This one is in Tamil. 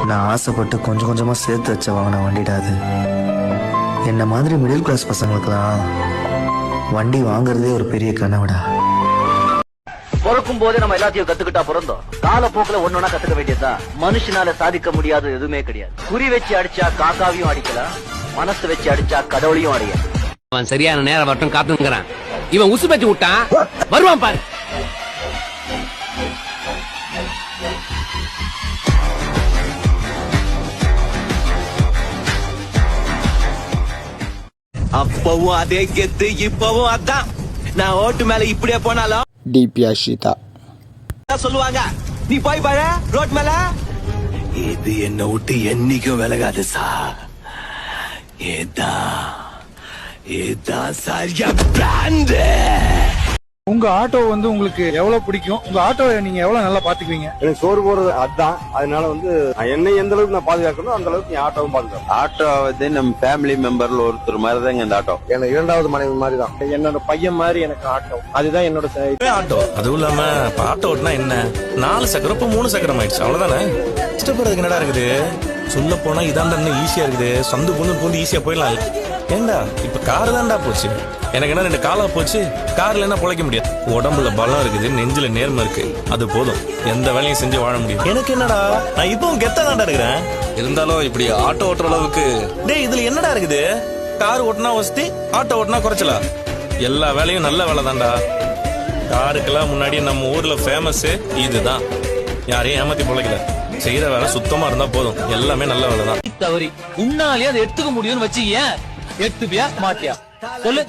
நான் ஆசைப்பட்டு கொஞ்சம் கொஞ்சமா சேர்த்து வச்ச வாங்கின வண்டிடா அது. என்ன மாதிரி மிடில் கிளாஸ் பசங்களுக்குலாம் வண்டி வாங்குறதே ஒரு பெரிய கனவுடா. பிறக்கும் போதே நம்ம எல்லாத்தையும் கத்துக்கிட்டா பிறந்தோம். காலப்போக்குல ஒன்னொன்னா கத்துக்க வேண்டியதுதான். மனுஷனால சாதிக்க முடியாத எதுவுமே கிடையாது. குறி வச்சு அடிச்சா காக்காவையும் அடிக்கலாம், மனசு வச்சு அடிச்சா கடவுளையும் அடிக்கலாம். அவன் சரியான நேரம் மட்டும் காத்துங்கிறான். இவன் உசு பத்தி விட்டான், வருவான் பாரு. அப்பவும் அதே கெத்து, இப்பவும் அதான். நான் ஓட்டு மேல இப்படியே போனாலும் டிபி அஷிதா சொல்லுவாங்க, நீ போய் பாரு ரோட் மேல. இது என்ன விட்டு என்னைக்கும் விலகாது சார். ஏதான் சரியா பிராண்ட். உங்க ஆட்டோ வந்து உங்களுக்கு எவ்வளவு பிடிக்கும்? உங்க ஆட்டோவை நீங்க எவ்வளவு நல்லா பாத்துக்குவீங்க? எனக்கு சோறு போறது அதுதான். அதனால வந்து என்னை எந்த அளவுக்கு நான் பாதுகாக்கணும் அந்த அளவுக்கு என் ஆட்டோவும் பாதுகாக்கும். ஆட்டோ வந்து நம்ம ஃபேமிலி மெம்பர்ல ஒருத்தர் மாதிரி தாங்க இந்த ஆட்டோ. எனக்கு இரண்டாவது மனைவி மாதிரி தான். என்னோட பையன் மாதிரி எனக்கு ஆட்டோ. அதுதான் என்னோட ஆட்டோ. அதுவும் இல்லாம ஆட்டோ ஓட்டினா என்ன, 4 சக்கரம் 3 சக்கரம் ஆயிடுச்சு, அவ்வளவுதானே. இஷ்டப்படுறதுக்கு என்னடா இருக்குது? சொல்ல போனா இதான் தான் ஈஸியா இருக்குது. சந்து பூந்து ஈஸியா போயிடலாம். ஏண்டா இப்ப கார் தான்டா போச்சு. எனக்கு என்ன 2 காலா போச்சு. கார்ல என்ன பொழைக்க முடியாது. உடம்புல பலம் இருக்குது, நெஞ்சில நேர்மை இருக்கு, அது போதும். எந்த வேலையும் செஞ்சு வாழ முடியும். எனக்கு என்னடா, நான் இப்பவும் கெத்தா தான்டா இருக்கிறேன். இருந்தாலும் இப்படி ஆட்டோ ஓட்டுற அளவுக்கு டேய் இதுல என்னடா இருக்குது? கார் ஓட்டினா வசதி, ஆட்டோ ஓட்டினா குறைச்சலா? எல்லா வேலையும் நல்ல வேலை தான்டா. காருக்கெல்லாம் முன்னாடி நம்ம ஊர்ல ஃபேமஸ் இதுதான். யாரையும் ஏமாத்தி பொழைக்கல. செய்யற வேலை சுத்தமா இருந்தா போதும். எல்லாமே நல்ல வேலை தான். தவறி உன்னாலே அதை எடுத்துக்க முடியும்னு வச்சு ஏன் எடுத்துப்பியா மாட்டியா சொல்லு.